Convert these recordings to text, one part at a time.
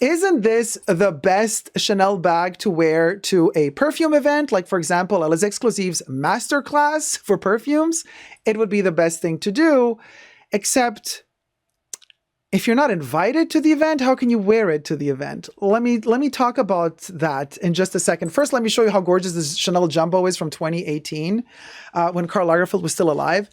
Isn't this the best Chanel bag to wear to a perfume event? Like, for example, a Les Exclusives masterclass for perfumes? It would be the best thing to do, except if you're not invited to the event, how can you wear it to the event? Let me talk about that in just a second. First, let me show you how gorgeous this Chanel Jumbo is from 2018, when Karl Lagerfeld was still alive.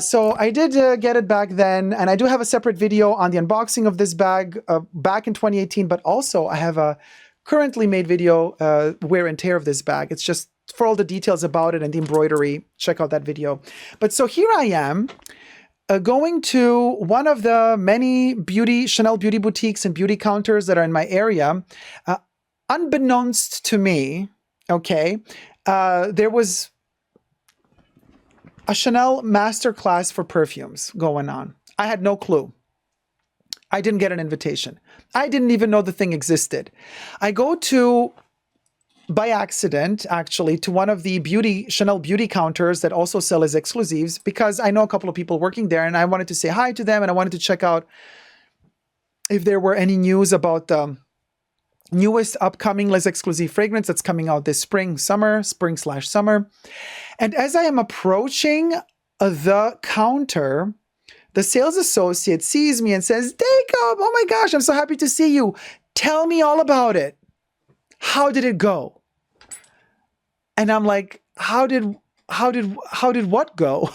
So I did get it back then, and I do have a separate video on the unboxing of this bag back in 2018, but also I have a currently made video, wear and tear of this bag. It's just for all the details about it and the embroidery, check out that video. But so here I am, going to one of the many Chanel beauty boutiques and beauty counters that are in my area. Unbeknownst to me, okay, there was a Chanel masterclass for perfumes going on. I had no clue. I didn't get an invitation. I didn't even know the thing existed. I go to, by accident, actually, to one of the Chanel beauty counters that also sell as exclusives, because I know a couple of people working there and I wanted to say hi to them and I wanted to check out if there were any news about the newest upcoming Les Exclusives fragrance that's coming out this spring/summer. And as I am approaching the counter, the sales associate sees me and says, "Dacob, oh my gosh, I'm so happy to see you. Tell me all about it. How did it go?" And I'm like, how did what go?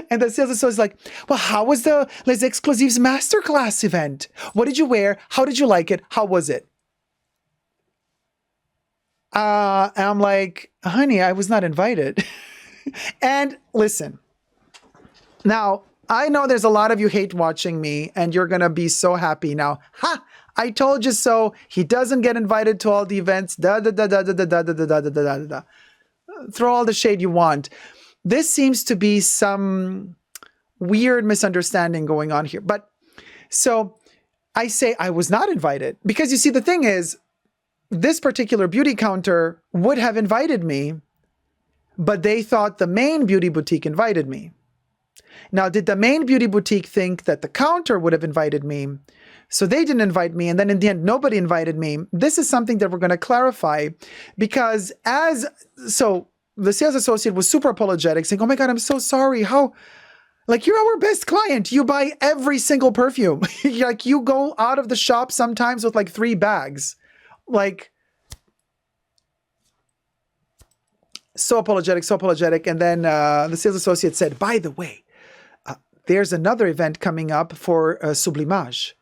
And the sales associate is like, "Well, how was the Les Exclusives masterclass event? What did you wear? How did you like it? How was it?" And I'm like, "Honey, I was not invited." And listen, now I know there's a lot of you hate watching me and you're going to be so happy now. Ha! I told you so. He doesn't get invited to all the events. Throw all the shade you want. This seems to be some weird misunderstanding going on here. But so I say I was not invited because you see, the thing is, this particular beauty counter would have invited me, but they thought the main beauty boutique invited me. Now, did the main beauty boutique think that the counter would have invited me? So they didn't invite me, and then in the end, nobody invited me. This is something that we're going to clarify, because so the sales associate was super apologetic, saying, "Oh my God, I'm so sorry. How, like, you're our best client. You buy every single perfume. Like, you go out of the shop sometimes with like 3 bags. Like, so apologetic. And then the sales associate said, "By the way, there's another event coming up for Sublimage.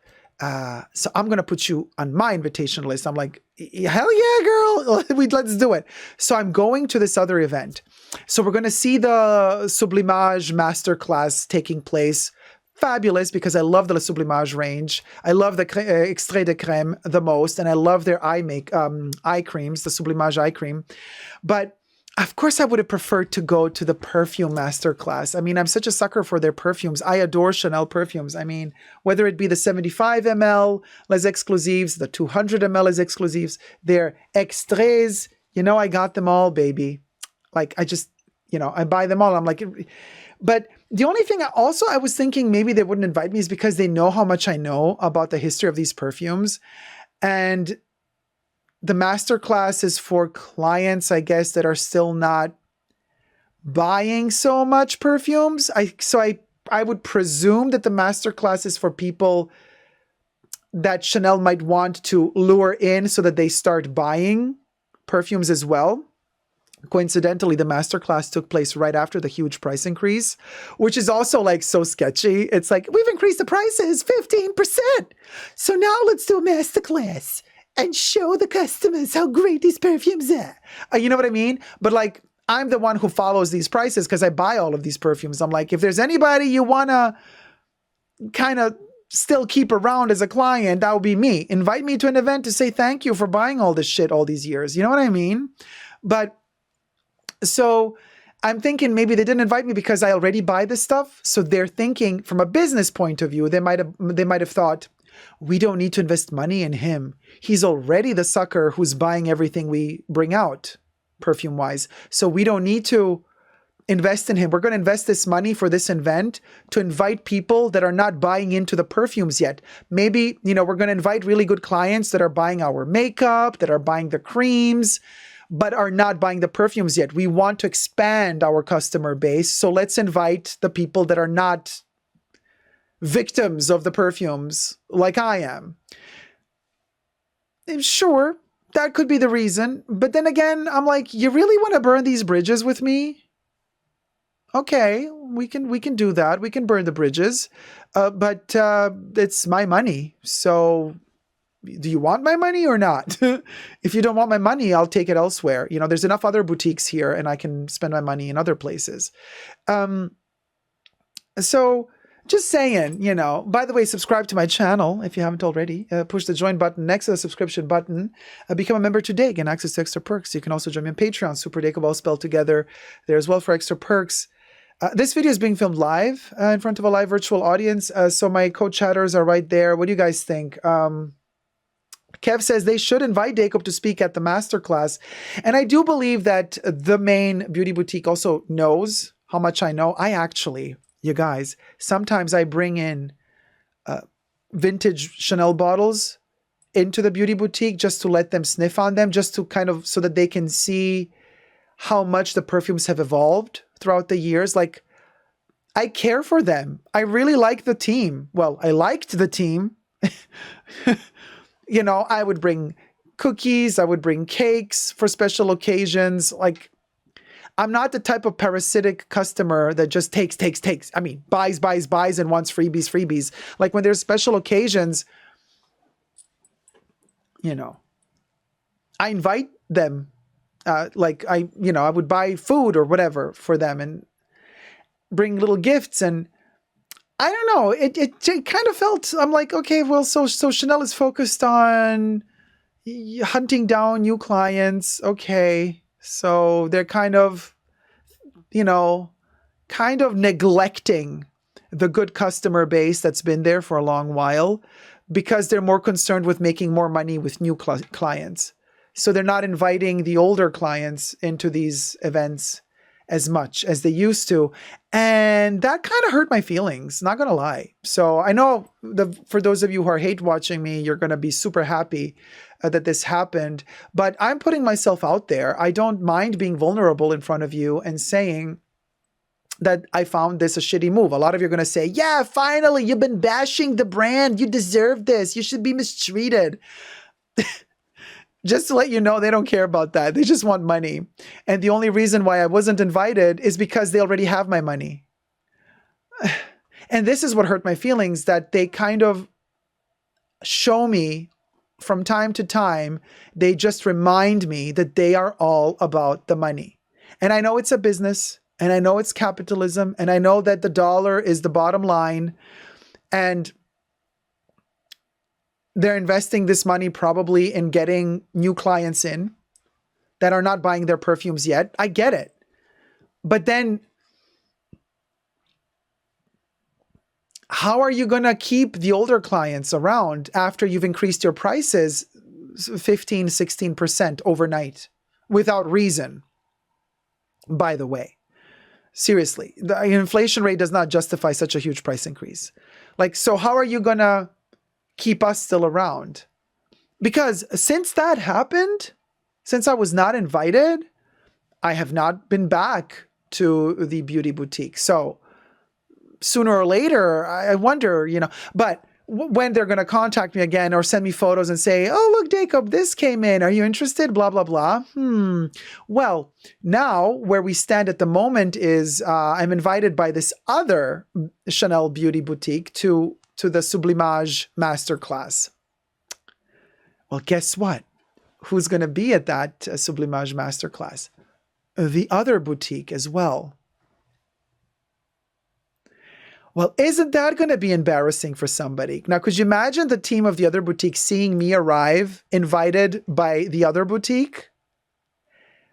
So I'm going to put you on my invitation list." I'm like, "Hell yeah, girl. Let's do it." So I'm going to this other event. So we're going to see the Sublimage masterclass taking place. Fabulous, because I love the Sublimage range. I love the Extrait de Crème the most, and I love their eye creams, the Sublimage eye cream. But of course, I would have preferred to go to the perfume masterclass. I mean, I'm such a sucker for their perfumes. I adore Chanel perfumes. I mean, whether it be the 75 ml Les Exclusives, the 200 ml Les Exclusives, their extraits, I got them all, baby. Like, I just, I buy them all. I'm like, but the only thing I was thinking maybe they wouldn't invite me is because they know how much I know about the history of these perfumes. And the masterclass is for clients, I guess, that are still not buying so much perfumes. I would presume that the masterclass is for people that Chanel might want to lure in so that they start buying perfumes as well. Coincidentally, the masterclass took place right after the huge price increase, which is also like so sketchy. It's like, we've increased the prices 15%. So now let's do a masterclass and show the customers how great these perfumes are. You know what I mean? But like, I'm the one who follows these prices because I buy all of these perfumes. I'm like, if there's anybody you want to kind of still keep around as a client, that would be me. Invite me to an event to say thank you for buying all this shit all these years. You know what I mean? But so I'm thinking maybe they didn't invite me because I already buy this stuff. So they're thinking from a business point of view, they might have thought, we don't need to invest money in him. He's already the sucker who's buying everything we bring out perfume wise. So we don't need to invest in him. We're going to invest this money for this event to invite people that are not buying into the perfumes yet. Maybe, we're going to invite really good clients that are buying our makeup, that are buying the creams, but are not buying the perfumes yet. We want to expand our customer base. So let's invite the people that are not victims of the perfumes like I am. And sure, that could be the reason. But then again, I'm like, you really want to burn these bridges with me? Okay, we can do that. We can burn the bridges. But it's my money. So do you want my money or not? If you don't want my money, I'll take it elsewhere. There's enough other boutiques here and I can spend my money in other places. So just saying, by the way, subscribe to my channel if you haven't already. Push the join button next to the subscription button. Become a member today. Get access to extra perks. You can also join me on Patreon, superdacob all spelled together there as well for extra perks. This video is being filmed live in front of a live virtual audience. So my co-chatters are right there. What do you guys think? Kev says they should invite Dacob to speak at the masterclass. And I do believe that the main beauty boutique also knows how much I know. You guys, sometimes I bring in vintage Chanel bottles into the beauty boutique just to let them sniff on them, just to kind of so that they can see how much the perfumes have evolved throughout the years. Like, I care for them. I really like the team. Well, I liked the team. I would bring cookies. I would bring cakes for special occasions. Like, I'm not the type of parasitic customer that just takes. I mean, buys, and wants freebies. Like, when there's special occasions, I invite them. I would buy food or whatever for them and bring little gifts. And I don't know, it kind of felt, I'm like, okay, well, so Chanel is focused on hunting down new clients. Okay. So they're kind of neglecting the good customer base that's been there for a long while because they're more concerned with making more money with new clients. So they're not inviting the older clients into these events as much as they used to. And that kind of hurt my feelings, not going to lie. So I know for those of you who are hate watching me, you're going to be super happy that this happened. But I'm putting myself out there. I don't mind being vulnerable in front of you and saying that I found this a shitty move. A lot of you are going to say, yeah, finally, you've been bashing the brand. You deserve this. You should be mistreated. Just to let you know, they don't care about that. They just want money. And the only reason why I wasn't invited is because they already have my money. And this is what hurt my feelings, that they kind of show me from time to time, they just remind me that they are all about the money. And I know it's a business, and I know it's capitalism, and I know that the dollar is the bottom line. And they're investing this money probably in getting new clients in that are not buying their perfumes yet. I get it. But then how are you going to keep the older clients around after you've increased your prices 15, 16% overnight without reason? By the way, seriously, the inflation rate does not justify such a huge price increase. Like, so how are you going to keep us still around? Because since that happened, since I was not invited, I have not been back to the beauty boutique. So sooner or later, I wonder, but when they're going to contact me again or send me photos and say, oh, look, Dacob, this came in. Are you interested? Blah, blah, blah. Well, now where we stand at the moment is I'm invited by this other Chanel beauty boutique to the Sublimage Masterclass. Well, guess what? Who's going to be at that Sublimage Masterclass? The other boutique as well. Well, isn't that going to be embarrassing for somebody? Now, could you imagine the team of the other boutique seeing me arrive invited by the other boutique?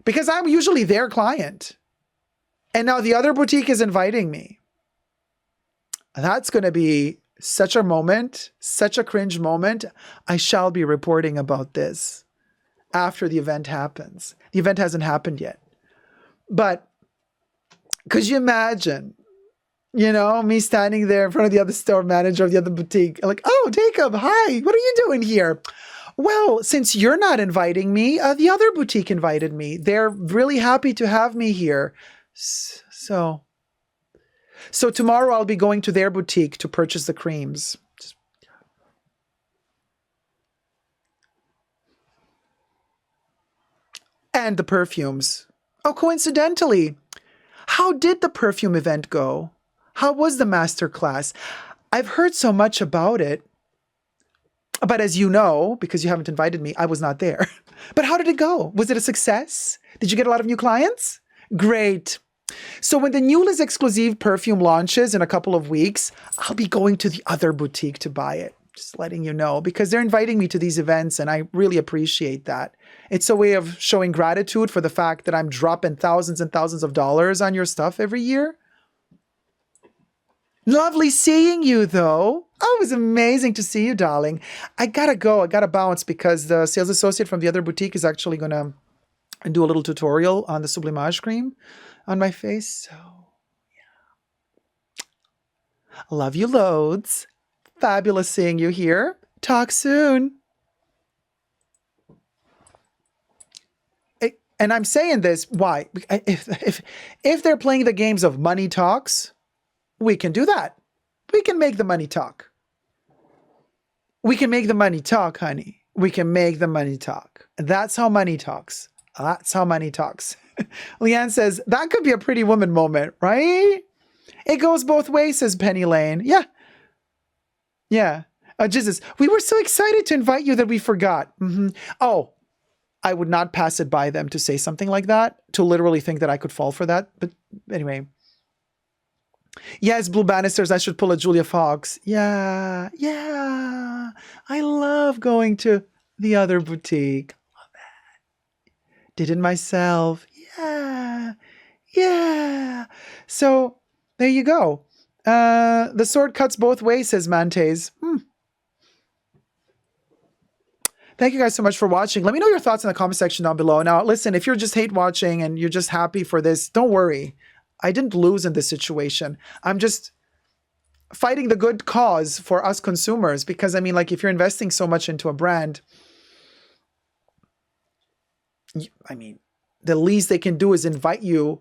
Because I'm usually their client. And now the other boutique is inviting me. That's going to be such a moment, such a cringe moment. I shall be reporting about this after the event happens. The event hasn't happened yet. But Could you imagine, me standing there in front of the other store manager of the other boutique, like, oh, Dacob, hi, what are you doing here? Well, since you're not inviting me, the other boutique invited me. They're really happy to have me here. So tomorrow I'll be going to their boutique to purchase the creams. And the perfumes. Oh, coincidentally, how did the perfume event go? How was the master class? I've heard so much about it. But as you know, because you haven't invited me, I was not there. But how did it go? Was it a success? Did you get a lot of new clients? Great. So when the new Les Exclusives perfume launches in a couple of weeks, I'll be going to the other boutique to buy it. Just letting you know, because they're inviting me to these events and I really appreciate that. It's a way of showing gratitude for the fact that I'm dropping thousands and thousands of dollars on your stuff every year. Lovely seeing you, though. Oh, it was amazing to see you, darling. I gotta go. I gotta bounce because the sales associate from the other boutique is actually going to do a little tutorial on the sublimage cream on my face. So, yeah. Love you loads. Fabulous seeing you here. Talk soon. And I'm saying this, why? If they're playing the games of money talks, we can do that. We can make the money talk. We can make the money talk, honey. We can make the money talk. That's how money talks. That's how money talks. Leanne says, that could be a pretty woman moment, right? It goes both ways, says Penny Lane. Yeah. Yeah. Jesus, we were so excited to invite you that we forgot. Oh, I would not pass it by them to say something like that, to literally think that I could fall for that. But anyway. Yes, Blue Bannisters, I should pull a Julia Fox. Yeah. I love going to the other boutique. Love that. Did it myself. Yeah. So, there you go. The sword cuts both ways, says Mantes. Thank you guys so much for watching. Let me know your thoughts in the comment section down below. Now, listen, if you're just hate watching and you're just happy for this, don't worry. I didn't lose in this situation. I'm just fighting the good cause for us consumers because, I mean, like, if you're investing so much into a brand, the least they can do is invite you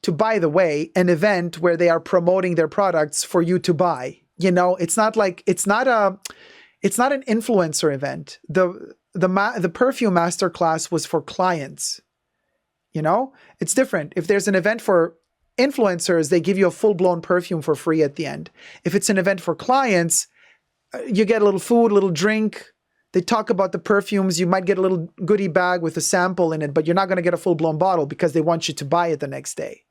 to, by the way, an event where they are promoting their products for you to buy. It's not like, it's not an influencer event. The perfume masterclass was for clients. It's different. If there's an event for influencers, they give you a full-blown perfume for free at the end. If it's an event for clients, you get a little food, a little drink. They talk about the perfumes. You might get a little goodie bag with a sample in it, but you're not going to get a full-blown bottle because they want you to buy it the next day.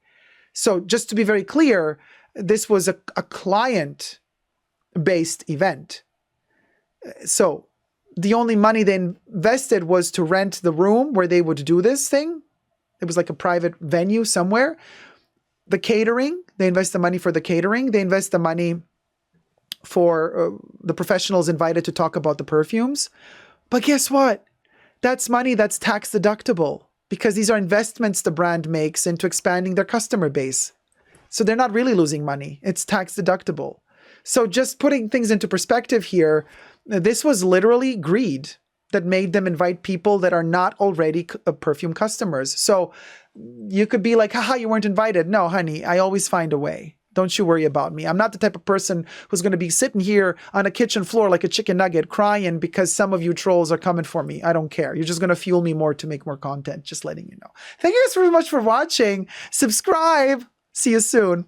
So just to be very clear, this was a client-based event. So the only money they invested was to rent the room where they would do this thing. It was like a private venue somewhere. The catering, they invest the money for the catering. They invest the money for the professionals invited to talk about the perfumes. But guess what? That's money that's tax deductible because these are investments the brand makes into expanding their customer base. So they're not really losing money. It's tax deductible. So just putting things into perspective here, this was literally greed that made them invite people that are not already perfume customers. So you could be like, haha, you weren't invited. No, honey, I always find a way. Don't you worry about me. I'm not the type of person who's going to be sitting here on a kitchen floor like a chicken nugget crying because some of you trolls are coming for me. I don't care. You're just going to fuel me more to make more content. Just letting you know. Thank you guys very much for watching. Subscribe. See you soon.